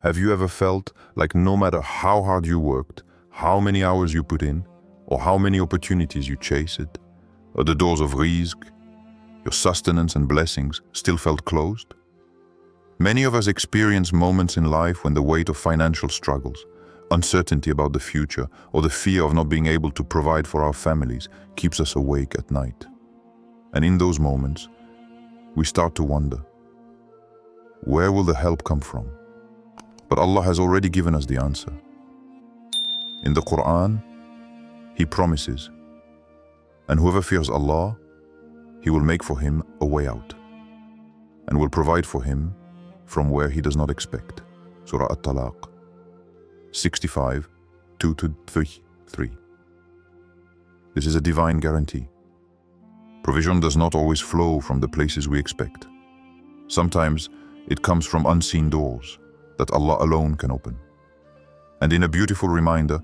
Have you ever felt like no matter how hard you worked, how many hours you put in, or how many opportunities you chased, or the doors of Rizq, your sustenance and blessings, still felt closed? Many of us experience moments in life when the weight of financial struggles, uncertainty about the future, or the fear of not being able to provide for our families keeps us awake at night. And in those moments, we start to wonder, where will the help come from? But Allah has already given us the answer. In the Quran, He promises, and whoever fears Allah, He will make for him a way out, and will provide for him from where he does not expect. Surah At-Talaq 65, 2-3. This is a divine guarantee. Provision does not always flow from the places we expect. Sometimes it comes from unseen doors that Allah alone can open. And in a beautiful reminder,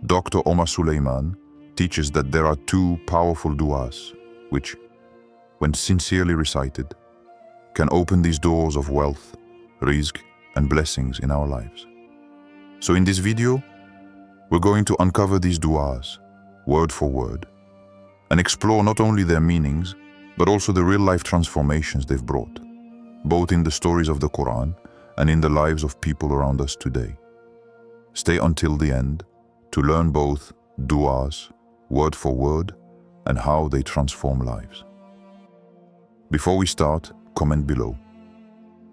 Dr. Omar Suleiman teaches that there are two powerful du'as which, when sincerely recited, can open these doors of wealth, rizq, and blessings in our lives. So in this video, we're going to uncover these du'as, word for word, and explore not only their meanings, but also the real-life transformations they've brought, both in the stories of the Quran and in the lives of people around us today. Stay until the end to learn both du'as, word for word, and how they transform lives. Before we start, comment below.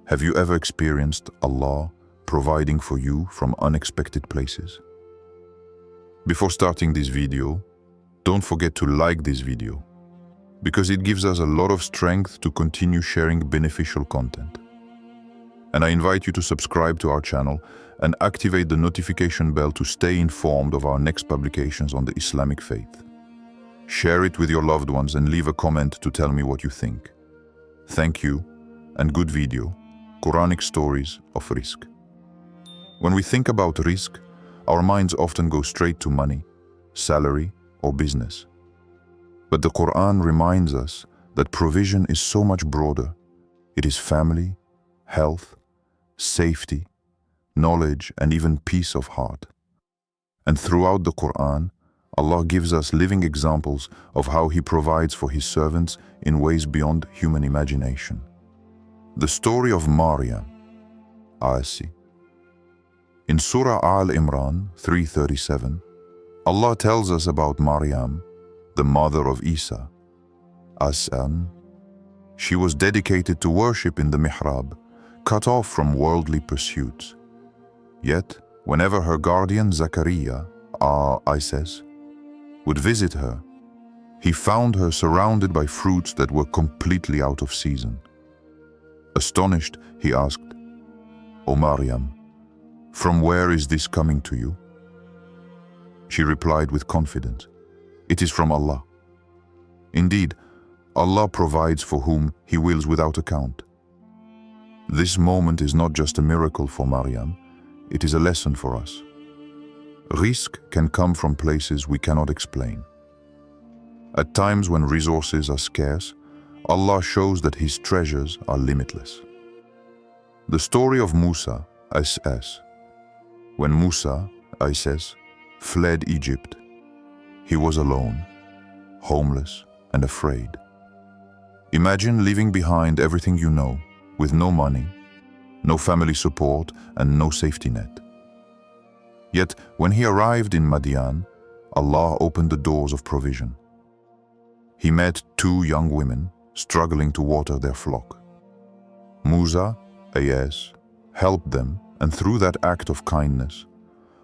Have you ever experienced Allah providing for you from unexpected places? Before starting this video, don't forget to like this video, because it gives us a lot of strength to continue sharing beneficial content. And I invite you to subscribe to our channel and activate the notification bell to stay informed of our next publications on the Islamic faith. Share it with your loved ones and leave a comment to tell me what you think. Thank you, and good video, Quranic stories of Rizq. When we think about Rizq, our minds often go straight to money, salary, or business. But the Quran reminds us that provision is so much broader. It is family, health, safety, knowledge, and even peace of heart. And throughout the Quran, Allah gives us living examples of how He provides for His servants in ways beyond human imagination. The story of Maryam, Asi. In Surah Al-Imran 337, Allah tells us about Maryam, the mother of Isa. As'an, she was dedicated to worship in the mihrab, cut off from worldly pursuits. Yet, whenever her guardian Zakaria, Isis, would visit her, he found her surrounded by fruits that were completely out of season. Astonished, he asked, "O Maryam, from where is this coming to you?" She replied with confidence, "It is from Allah." Indeed, Allah provides for whom He wills without account. This moment is not just a miracle for Maryam, it is a lesson for us. Rizq can come from places we cannot explain. At times when resources are scarce, Allah shows that His treasures are limitless. The story of Musa, As. When Musa, Isis, fled Egypt, he was alone, homeless, and afraid. Imagine leaving behind everything you know, with no money, no family support, and no safety net. Yet, when he arrived in Madian, Allah opened the doors of provision. He met two young women struggling to water their flock. Musa, As, helped them, and through that act of kindness,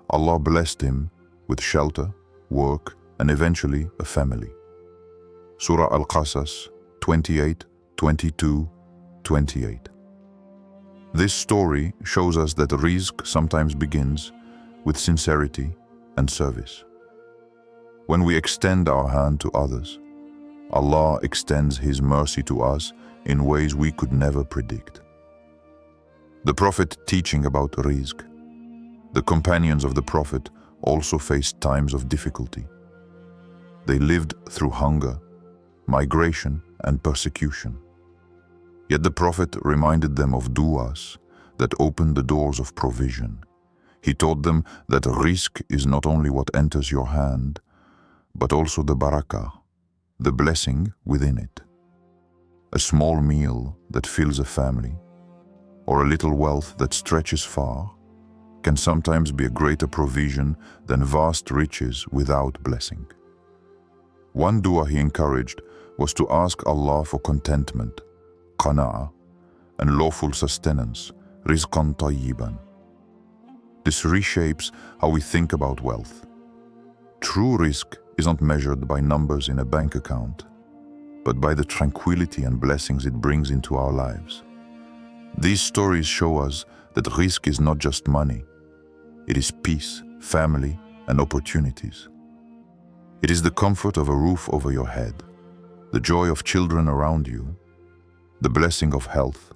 Allah blessed him with shelter, work, and eventually a family. Surah Al-Qasas 28, 22, 28. This story shows us that Rizq sometimes begins with sincerity and service. When we extend our hand to others, Allah extends His mercy to us in ways we could never predict. The Prophet teaching about Rizq. The companions of the Prophet also faced times of difficulty. They lived through hunger, migration, and persecution. Yet the Prophet reminded them of du'as that opened the doors of provision. He taught them that rizq is not only what enters your hand, but also the barakah, the blessing within it. A small meal that fills a family, or a little wealth that stretches far, can sometimes be a greater provision than vast riches without blessing. One dua he encouraged was to ask Allah for contentment, qana'ah, and lawful sustenance, rizqan tayyiban. This reshapes how we think about wealth. True rizq is not measured by numbers in a bank account, but by the tranquility and blessings it brings into our lives. These stories show us that rizq is not just money. It is peace, family, and opportunities. It is the comfort of a roof over your head, the joy of children around you, the blessing of health,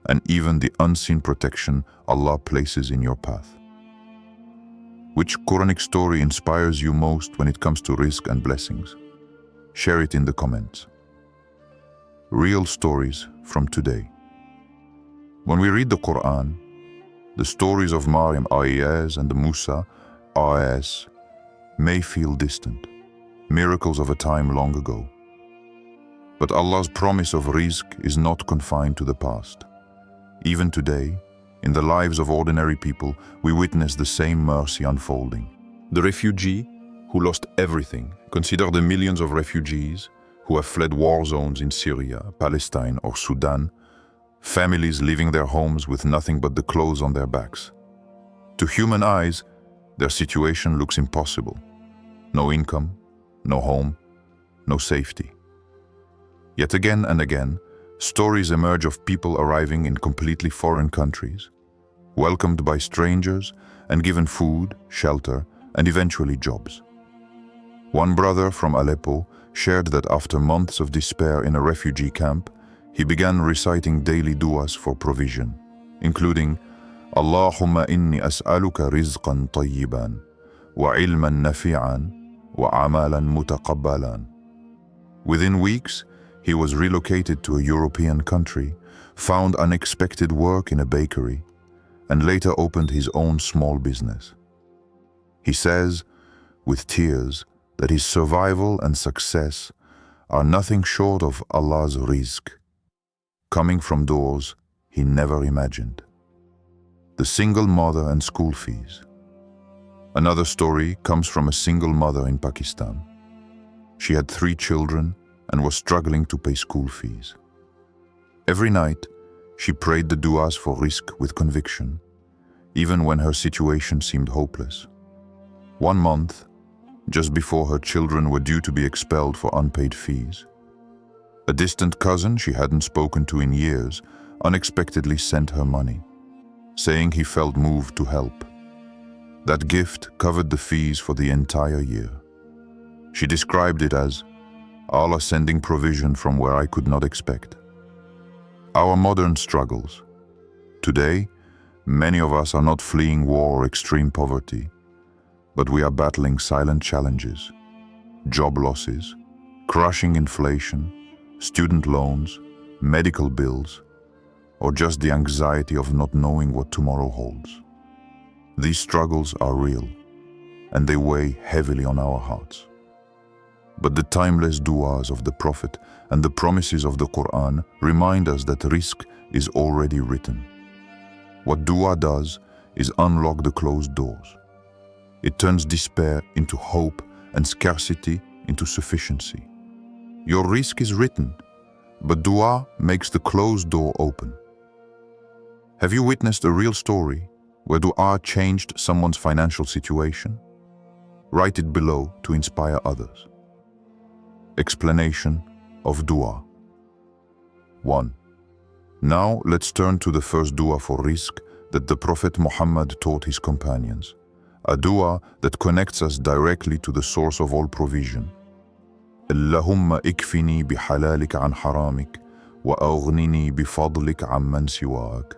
and even the unseen protection Allah places in your path. Which Quranic story inspires you most when it comes to rizq and blessings? Share it in the comments. Real stories from today. When we read the Quran, the stories of Maryam AES and the Musa AES may feel distant, miracles of a time long ago. But Allah's promise of rizq is not confined to the past. Even today, in the lives of ordinary people, we witness the same mercy unfolding. The refugee who lost everything. Consider the millions of refugees who have fled war zones in Syria, Palestine, or Sudan, families leaving their homes with nothing but the clothes on their backs. To human eyes, their situation looks impossible. No income, no home, no safety. Yet again and again, stories emerge of people arriving in completely foreign countries, welcomed by strangers and given food, shelter, and eventually jobs. One brother from Aleppo shared that after months of despair in a refugee camp, he began reciting daily du'as for provision, including Allahumma inni as'aluka rizqan tayyiban, wa ilman nafi'an, wa amalan mutaqabbalan. Within weeks, he was relocated to a European country, found unexpected work in a bakery, and later opened his own small business. He says, with tears, that his survival and success are nothing short of Allah's rizq, coming from doors he never imagined. The single mother and school fees. Another story comes from a single mother in Pakistan. She had 3 children and was struggling to pay school fees. Every night, she prayed the du'as for rizq with conviction, even when her situation seemed hopeless. One month, just before her children were due to be expelled for unpaid fees, a distant cousin she hadn't spoken to in years unexpectedly sent her money, saying he felt moved to help. That gift covered the fees for the entire year. She described it as Allah sending provision from where I could not expect. Our modern struggles. Today, many of us are not fleeing war or extreme poverty, but we are battling silent challenges, job losses, crushing inflation, student loans, medical bills, or just the anxiety of not knowing what tomorrow holds. These struggles are real, and they weigh heavily on our hearts. But the timeless du'as of the Prophet and the promises of the Quran remind us that rizq is already written. What du'a does is unlock the closed doors. It turns despair into hope and scarcity into sufficiency. Your rizq is written, but du'a makes the closed door open. Have you witnessed a real story where du'a changed someone's financial situation? Write it below to inspire others. Explanation of du'a. 1. Now let's turn to the first du'a for rizq that the Prophet Muhammad taught his companions. A du'a that connects us directly to the source of all provision. Allahumma ikfini bihalalika an haramik wa aghnini bifadlik amman siwak.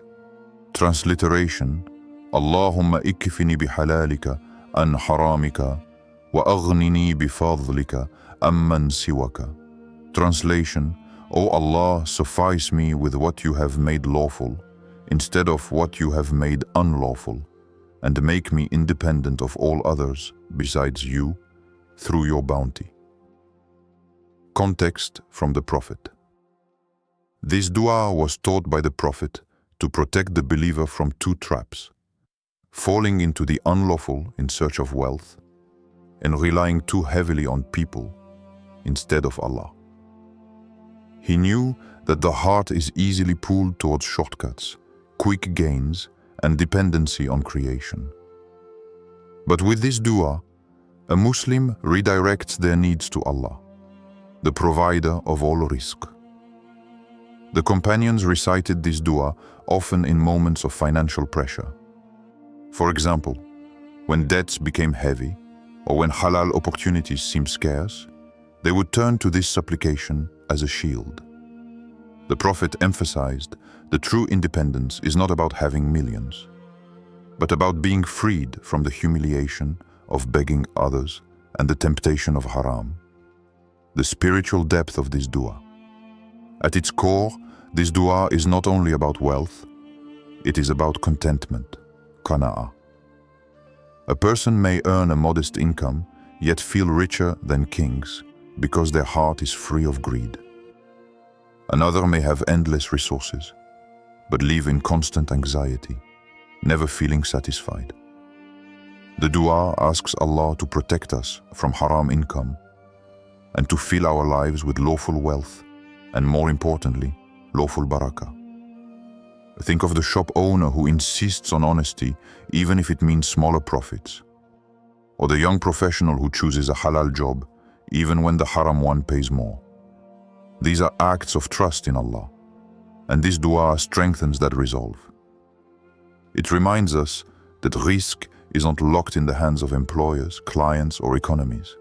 Transliteration: Allahumma ikfini bihalalika an haramika wa aghnini bifadlika amman siwaka. Translation: O Allah, suffice me with what you have made lawful, instead of what you have made unlawful, and make me independent of all others besides you through your bounty. Context from the Prophet. This dua was taught by the Prophet to protect the believer from two traps: falling into the unlawful in search of wealth, and relying too heavily on people instead of Allah. He knew that the heart is easily pulled towards shortcuts, quick gains, and dependency on creation. But with this dua, a Muslim redirects their needs to Allah, the provider of all rizq. The companions recited this dua often in moments of financial pressure. For example, when debts became heavy, or when halal opportunities seemed scarce, they would turn to this supplication as a shield. The Prophet emphasized that true independence is not about having millions, but about being freed from the humiliation of begging others and the temptation of haram. The spiritual depth of this dua. At its core, this dua is not only about wealth, it is about contentment, qana'ah. A person may earn a modest income, yet feel richer than kings because their heart is free of greed. Another may have endless resources, but live in constant anxiety, never feeling satisfied. The dua asks Allah to protect us from haram income and to fill our lives with lawful wealth and, more importantly, lawful barakah. Think of the shop owner who insists on honesty even if it means smaller profits, or the young professional who chooses a halal job even when the haram one pays more. These are acts of trust in Allah, and this dua strengthens that resolve. It reminds us that rizq is not locked in the hands of employers, clients, or economies.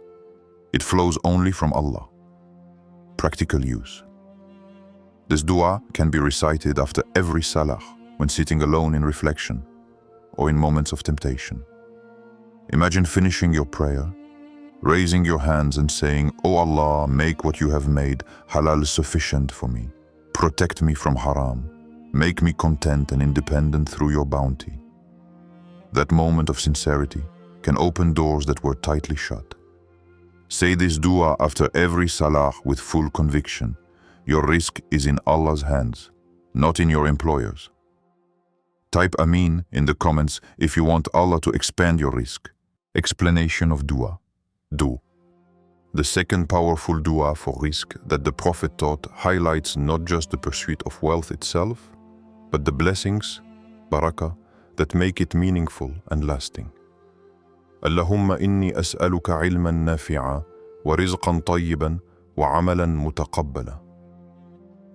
It flows only from Allah. Practical use. This dua can be recited after every salah, when sitting alone in reflection, or in moments of temptation. Imagine finishing your prayer, raising your hands and saying, "O Allah, make what you have made halal sufficient for me. Protect me from haram. Make me content and independent through your bounty." That moment of sincerity can open doors that were tightly shut. Say this dua after every salah with full conviction. Your rizq is in Allah's hands, not in your employer's. Type Ameen in the comments if you want Allah to expand your rizq. Explanation of dua. Do. The second powerful dua for rizq that the Prophet taught highlights not just the pursuit of wealth itself, but the blessings, barakah, that make it meaningful and lasting. Allahumma inni as'aluka ilman nafi'a wa rizqan tayyiban wa amalan mutaqabbala.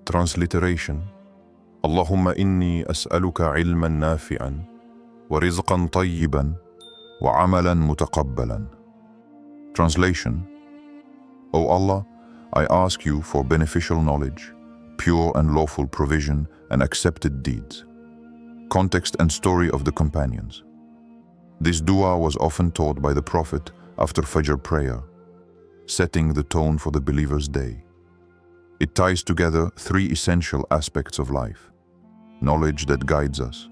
Transliteration. Allahumma inni as'aluka ilman nafi'an wa rizqan tayyiban wa amalan mutaqabbalan. Translation. O Allah, I ask you for beneficial knowledge, pure and lawful provision, and accepted deeds. Context and story of the companions. This dua was often taught by the Prophet after Fajr prayer, setting the tone for the believer's day. It ties together three essential aspects of life: knowledge that guides us,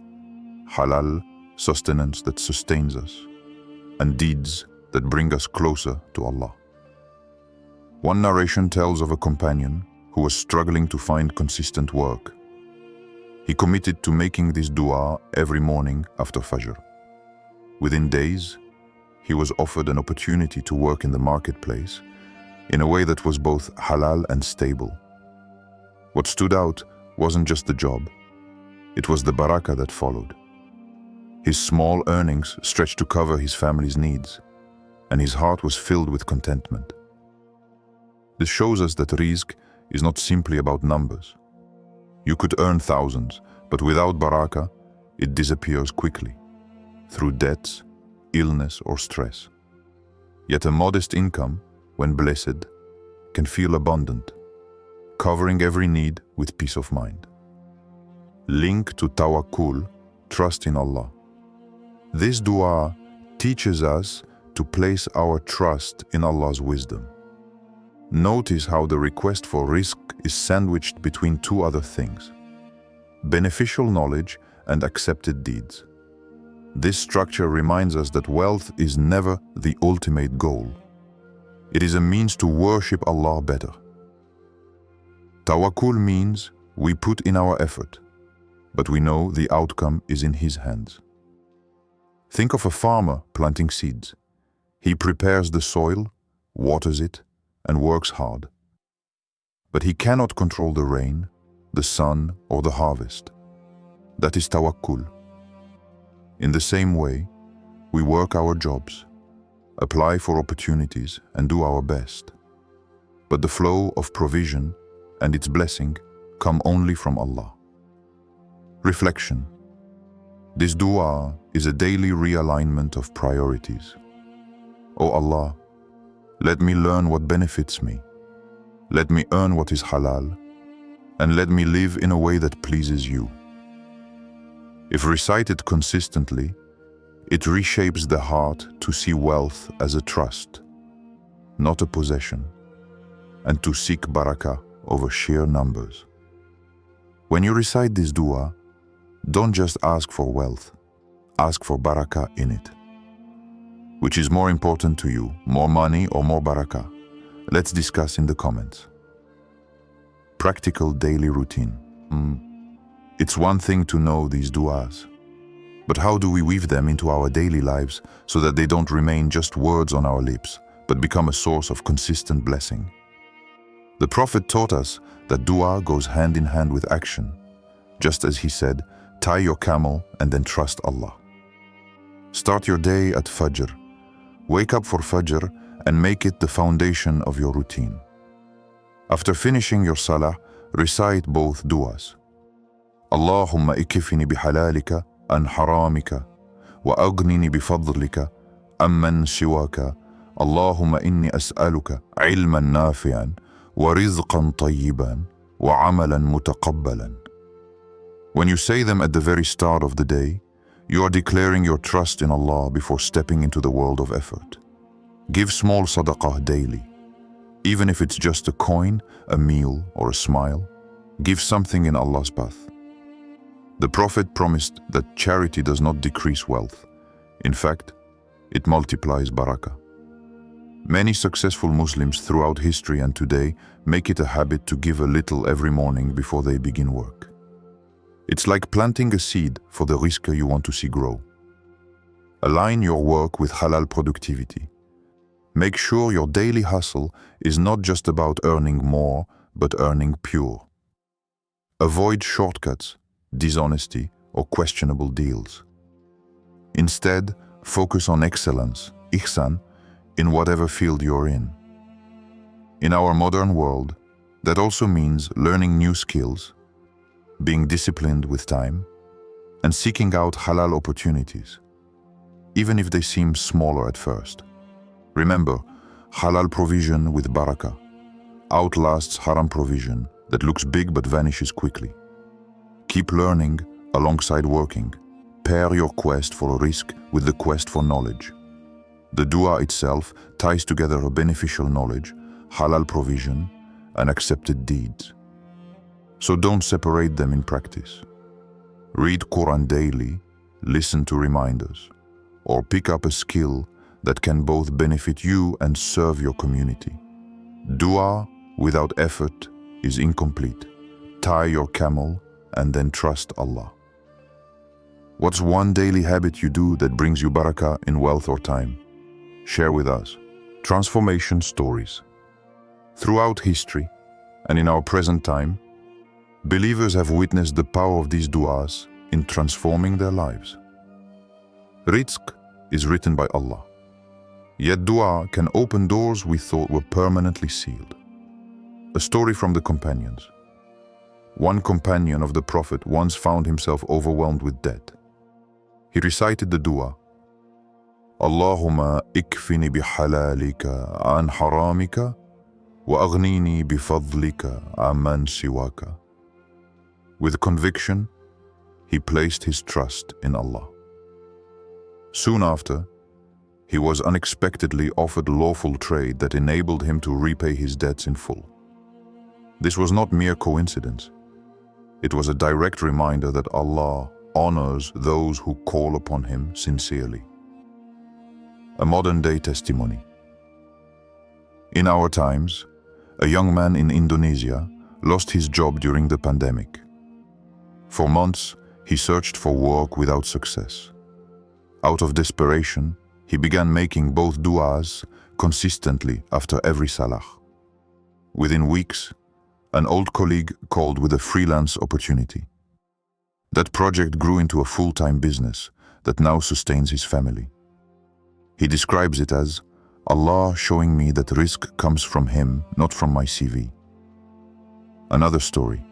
halal, sustenance that sustains us, and deeds that bring us closer to Allah. One narration tells of a companion who was struggling to find consistent work. He committed to making this dua every morning after Fajr. Within days, he was offered an opportunity to work in the marketplace in a way that was both halal and stable. What stood out wasn't just the job, it was the barakah that followed. His small earnings stretched to cover his family's needs, and his heart was filled with contentment. This shows us that rizq is not simply about numbers. You could earn thousands, but without barakah, it disappears quickly, through debts, illness, or stress. Yet a modest income, when blessed, can feel abundant, covering every need with peace of mind. Link to tawakkul, trust in Allah. This dua teaches us to place our trust in Allah's wisdom. Notice how the request for rizq is sandwiched between two other things: beneficial knowledge and accepted deeds. This structure reminds us that wealth is never the ultimate goal. It is a means to worship Allah better. Tawakkul means we put in our effort, but we know the outcome is in His hands. Think of a farmer planting seeds. He prepares the soil, waters it, and works hard. But he cannot control the rain, the sun, or the harvest. That is tawakkul. In the same way, we work our jobs, apply for opportunities, and do our best. But the flow of provision and its blessing come only from Allah. Reflection. This dua is a daily realignment of priorities. O Allah, let me learn what benefits me. Let me earn what is halal, and let me live in a way that pleases you. If recited consistently, it reshapes the heart to see wealth as a trust, not a possession, and to seek barakah over sheer numbers. When you recite this dua, don't just ask for wealth, ask for barakah in it. Which is more important to you, more money or more barakah? Let's discuss in the comments. Practical daily routine. It's one thing to know these du'as, but how do we weave them into our daily lives so that they don't remain just words on our lips, but become a source of consistent blessing? The Prophet taught us that dua goes hand in hand with action, just as he said, tie your camel and then trust Allah. Start your day at Fajr. Wake up for Fajr and make it the foundation of your routine. After finishing your salah, recite both duas. Allahumma ikfini bihalalika an haramika wa aghnini bifadlika amman siwaka. Allahumma inni as'aluka ilman nafi'an wa rizqan tayyiban wa amalan mutaqabbalan. When you say them at the very start of the day, you are declaring your trust in Allah before stepping into the world of effort. Give small sadaqah daily. Even if it's just a coin, a meal, or a smile, give something in Allah's path. The Prophet promised that charity does not decrease wealth. In fact, it multiplies barakah. Many successful Muslims throughout history and today make it a habit to give a little every morning before they begin work. It's like planting a seed for the rizq you want to see grow. Align your work with halal productivity. Make sure your daily hustle is not just about earning more, but earning pure. Avoid shortcuts, dishonesty, or questionable deals. Instead, focus on excellence, ihsan, in whatever field you're in. In our modern world, that also means learning new skills, being disciplined with time, and seeking out halal opportunities, even if they seem smaller at first. Remember, halal provision with barakah outlasts haram provision that looks big but vanishes quickly. Keep learning alongside working. Pair your quest for a rizq with the quest for knowledge. The dua itself ties together a beneficial knowledge, halal provision, and accepted deeds. So don't separate them in practice. Read Quran daily, listen to reminders, or pick up a skill that can both benefit you and serve your community. Dua without effort is incomplete. Tie your camel and then trust Allah. What's one daily habit you do that brings you barakah in wealth or time? Share with us. Transformation stories. Throughout history and in our present time, believers have witnessed the power of these du'as in transforming their lives. Rizq is written by Allah. Yet dua can open doors we thought were permanently sealed. A story from the companions. One companion of the Prophet once found himself overwhelmed with debt. He recited the dua, Allahumma ikfini bihalalika an haramika wa aghnini bifadlika amman siwaka. With conviction, he placed his trust in Allah. Soon after, he was unexpectedly offered lawful trade that enabled him to repay his debts in full. This was not mere coincidence. It was a direct reminder that Allah honors those who call upon Him sincerely. A modern-day testimony. In our times, a young man in Indonesia lost his job during the pandemic. For months, he searched for work without success. Out of desperation, he began making both du'as consistently after every salah. Within weeks, an old colleague called with a freelance opportunity. That project grew into a full-time business that now sustains his family. He describes it as Allah showing me that rizq comes from Him, not from my CV. Another story.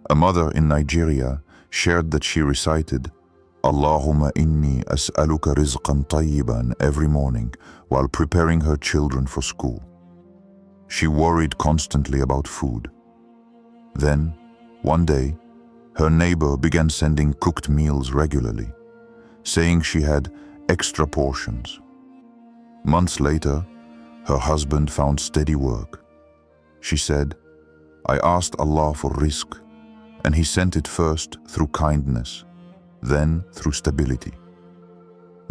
A mother in Nigeria shared that she recited Allahumma inni as'aluka rizqan tayyiban every morning while preparing her children for school. She worried constantly about food. Then, one day, her neighbor began sending cooked meals regularly, saying she had extra portions. Months later, her husband found steady work. She said, I asked Allah for rizq, and He sent it first through kindness, then through stability.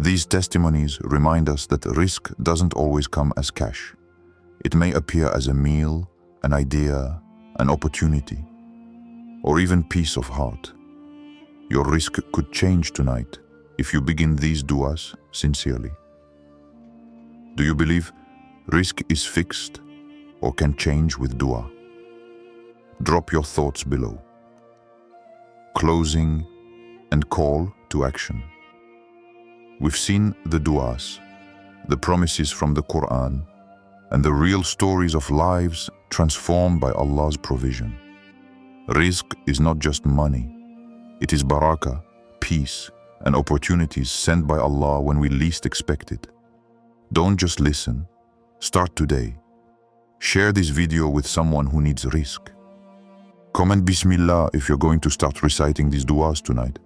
These testimonies remind us that rizq doesn't always come as cash. It may appear as a meal, an idea, an opportunity, or even peace of heart. Your rizq could change tonight if you begin these du'as sincerely. Do you believe rizq is fixed or can change with du'a? Drop your thoughts below. Closing and call to action. We've seen the du'as, the promises from the Quran, and the real stories of lives transformed by Allah's provision. Rizq is not just money. It is barakah, peace, and opportunities sent by Allah when we least expect it. Don't just listen. Start today. Share this video with someone who needs rizq. Comment Bismillah if you're going to start reciting these du'as tonight.